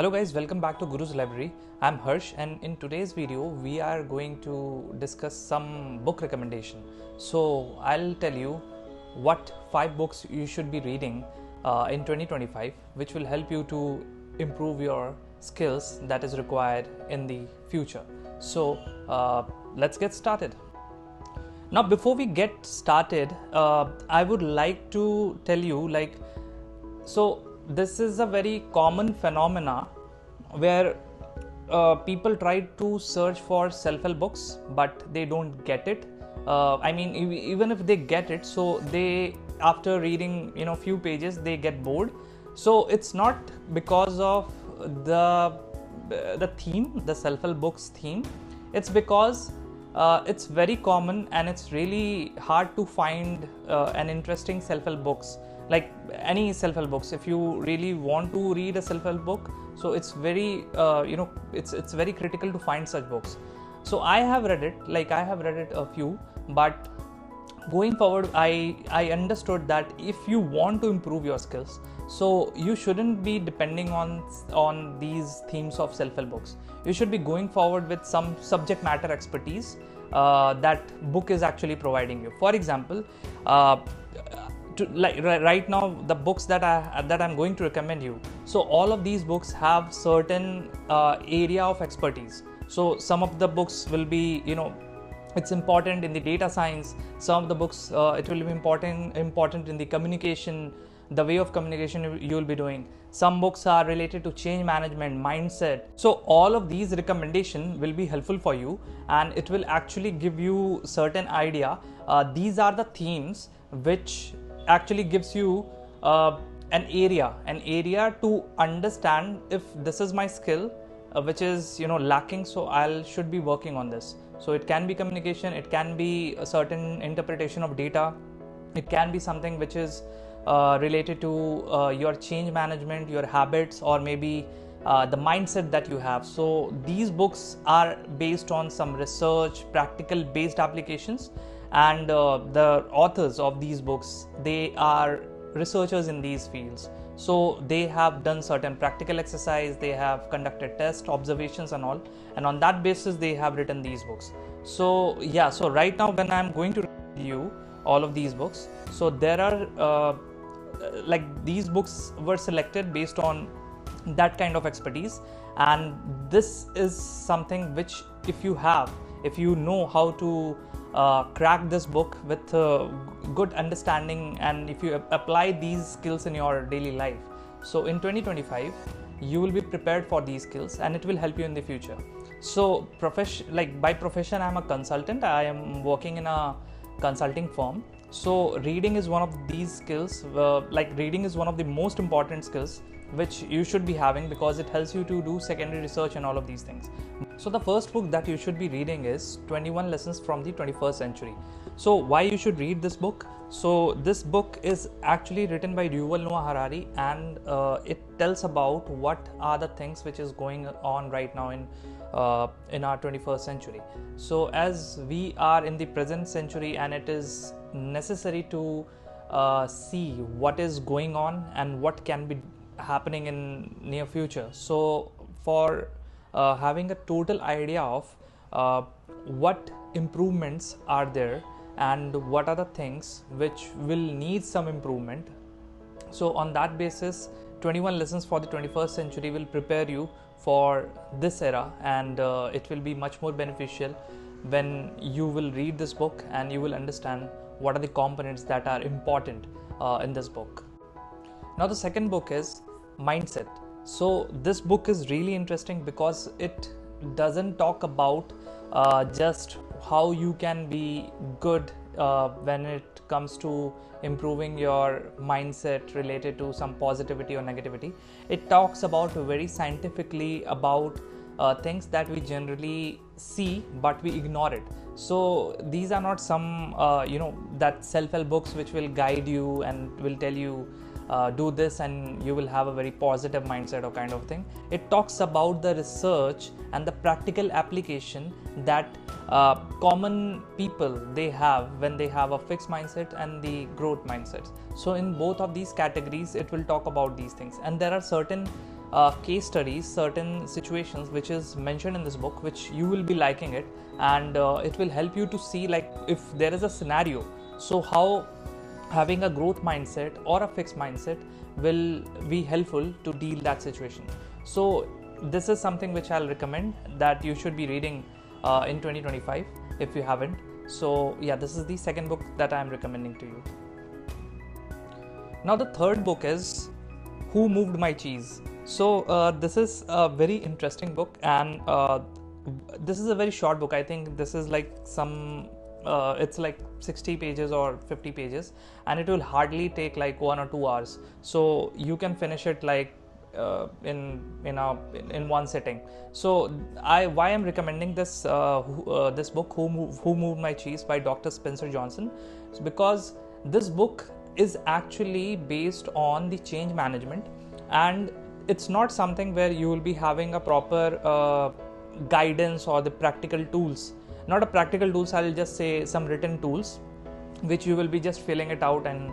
Hello guys, welcome back to Guru's Library. I'm Harsh and in today's video we are going to discuss some book recommendation. So I'll tell you what 5 books you should be reading in 2025 which will help you to improve your skills that is required in the future. So let's get started. Now before we get started, I would like to tell you this is a very common phenomena where people try to search for self-help books but they don't get it. Even if they get it, so they after reading few pages they get bored. So it's not because of the theme, the self-help books theme. It's because it's very common and it's really hard to find an interesting self-help books, like any self-help books. If you really want to read a self-help book, so it's very it's very critical to find such books. So I have read it a few, but going forward I understood that if you want to improve your skills, so you shouldn't be depending on these themes of self-help books. You should be going forward with some subject matter expertise that book is actually providing you. For example, right now the books that I'm going to recommend you, so all of these books have certain area of expertise. So some of the books will be it's important in the data science. Some of the books it will be important in the communication, the way of communication you will be doing. Some books are related to change management, mindset. So all of these recommendations will be helpful for you and it will actually give you certain idea. These are the themes which actually gives you an area to understand if this is my skill which is lacking, so I should be working on this. So it can be communication, it can be a certain interpretation of data, it can be something which is related to your change management, your habits, or maybe the mindset that you have. So these books are based on some research, practical based applications, and the authors of these books, they are researchers in these fields. So they have done certain practical exercise, they have conducted tests, observations and all, and on that basis they have written these books. So right now when I'm going to review all of these books, so there are these books were selected based on that kind of expertise, and this is something which if you know how to crack this book with good understanding, and if you apply these skills in your daily life, so in 2025 you will be prepared for these skills and it will help you in the future. So by profession I'm a consultant. I am working in a consulting firm. So reading is one of these skills, reading is one of the most important skills which you should be having, because it helps you to do secondary research and all of these things. So the first book that you should be reading is 21 Lessons from the 21st Century. So why you should read this book? So this book is actually written by Yuval Noah Harari, and it tells about what are the things which is going on right now in our 21st century. So as we are in the present century and it is necessary to see what is going on and what can be happening in near future. So for having a total idea of what improvements are there and what are the things which will need some improvement, so on that basis 21 Lessons for the 21st Century will prepare you for this era, and it will be much more beneficial when you will read this book and you will understand what are the components that are important in this book. Now the second book is Mindset. So this book is really interesting because it doesn't talk about just how you can be good when it comes to improving your mindset related to some positivity or negativity. It talks about very scientifically about things that we generally see but we ignore it. So these are not some that self-help books which will guide you and will tell you do this and you will have a very positive mindset or kind of thing. It talks about the research and the practical application that common people they have when they have a fixed mindset and the growth mindset. So in both of these categories it will talk about these things, and there are certain case studies, certain situations which is mentioned in this book, which you will be liking it, and it will help you to see like if there is a scenario, so how having a growth mindset or a fixed mindset will be helpful to deal that situation. So this is something which I'll recommend that you should be reading in 2025 if you haven't. So yeah, this is the second book that I'm recommending to you. Now the third book is Who Moved My Cheese. So this is a very interesting book, and this is a very short book. I think this is like it's like 60 pages or 50 pages, and it will hardly take like 1 or 2 hours. So you can finish it like in one sitting. So why I'm recommending this this book, Who Moved My Cheese by Dr. Spencer Johnson, is because this book is actually based on the change management, and it's not something where you will be having a proper guidance or the practical tools. Not a practical tools, I'll just say some written tools which you will be just filling it out, and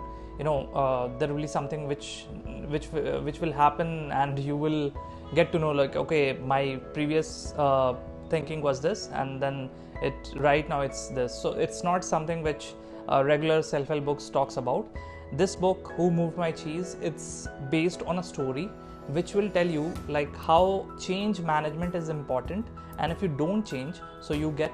there will be something which will happen, and you will get to know like, okay, my previous thinking was this, and then right now it's this. So it's not something which regular self-help books talks about. This book, Who Moved My Cheese, it's based on a story which will tell you like how change management is important, and if you don't change, so you get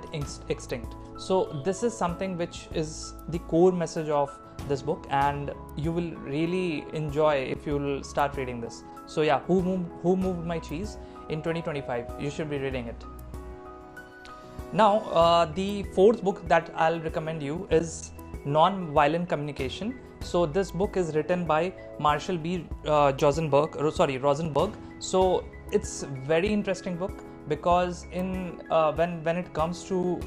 extinct. So this is something which is the core message of this book, and you will really enjoy if you will start reading this. So yeah, Who Moved My Cheese in 2025, you should be reading it. Now the fourth book that I'll recommend you is Non-Violent Communication. So this book is written by Marshall B. Rosenberg. So it's very interesting book, because in when it comes to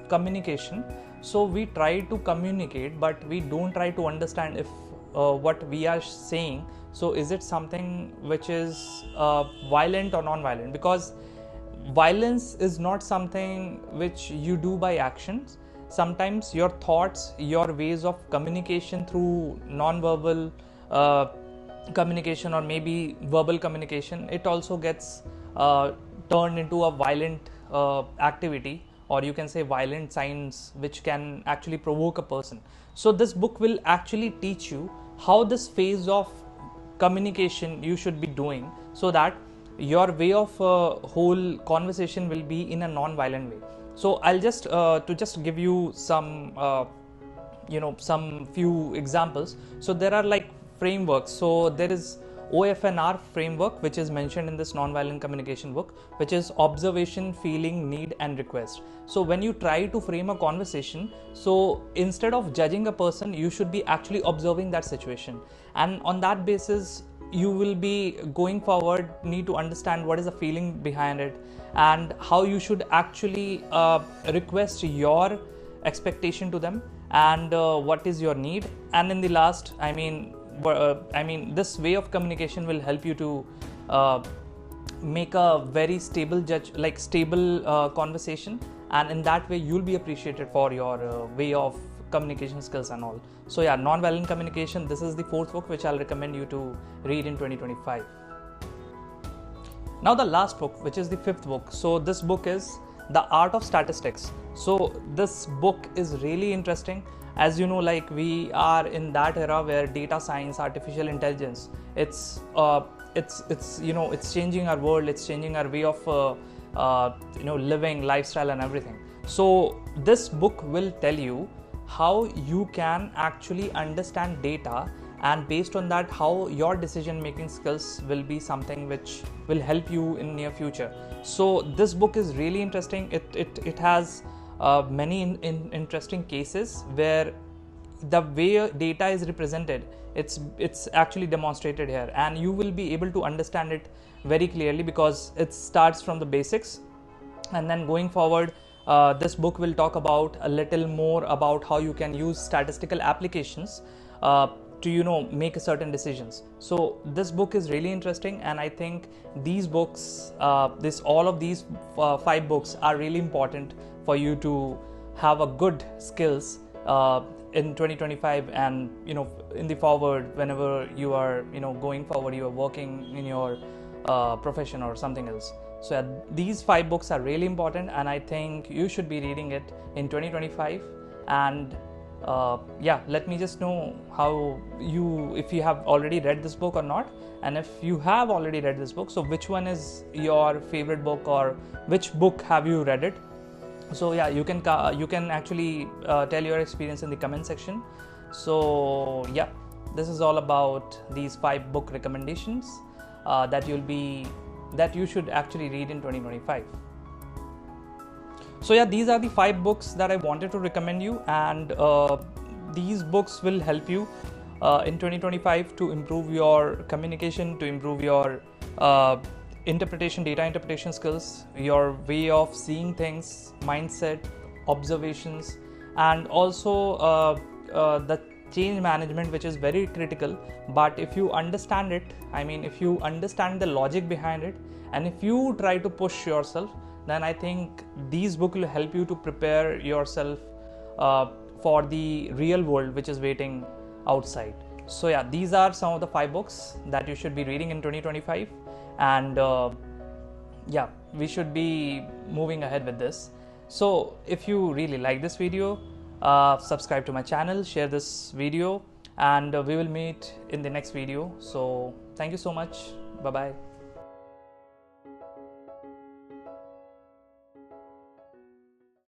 communication, so we try to communicate, but we don't try to understand if what we are saying, so is it something which is violent or non-violent, because violence is not something which you do by actions. Sometimes your thoughts, your ways of communication through non-verbal communication or maybe verbal communication, it also gets turned into a violent activity, or you can say violent signs which can actually provoke a person. So this book will actually teach you how this phase of communication you should be doing, so that your way of whole conversation will be in a non-violent way. So I'll just give you some some few examples. So there are like frameworks. So there is OFNR framework, which is mentioned in this nonviolent communication book, which is observation, feeling, need, and request. So when you try to frame a conversation, so instead of judging a person, you should be actually observing that situation, and on that basis you will be going forward, need to understand what is the feeling behind it, and how you should actually request your expectation to them, and what is your need. And in the last, this way of communication will help you to make a very stable conversation, and in that way you'll be appreciated for your way of communication skills and all. So yeah, non-violent communication, this is the fourth book which I'll recommend you to read in 2025. Now the last book, which is the fifth book. So this book is The Art of Statistics. So this book is really interesting. As you know, like we are in that era where data science, artificial intelligence, it's changing our world, it's changing our way of living, lifestyle and everything. So this book will tell you how you can actually understand data, and based on that, how your decision making skills will be something which will help you in near future. So this book is really interesting. It has many interesting cases where the way data is represented, it's actually demonstrated here, and you will be able to understand it very clearly, because it starts from the basics, and then going forward, this book will talk about a little more about how you can use statistical applications to make certain decisions. So this book is really interesting, and I think these books, all of these 5 books are really important for you to have a good skills in 2025, and in the forward, whenever you are going forward, you are working in your profession or something else. So yeah, these 5 books are really important, and I think you should be reading it in 2025. And yeah, let me just know if you have already read this book or not, and if you have already read this book, so which one is your favorite book, or which book have you read it. So yeah, you can actually tell your experience in the comment section. So yeah, this is all about these 5 book recommendations that you should actually read in 2025. So yeah, these are the 5 books that I wanted to recommend you, and these books will help you in 2025 to improve your communication, to improve your data interpretation skills, your way of seeing things, mindset, observations, and also the change management, which is very critical. But if you understand it, if you understand the logic behind it, and if you try to push yourself, then I think these books will help you to prepare yourself for the real world which is waiting outside. So yeah, these are some of the 5 books that you should be reading in 2025, and yeah, we should be moving ahead with this. So if you really like this video, subscribe to my channel, share this video, and we will meet in the next video. So thank you so much. Bye bye.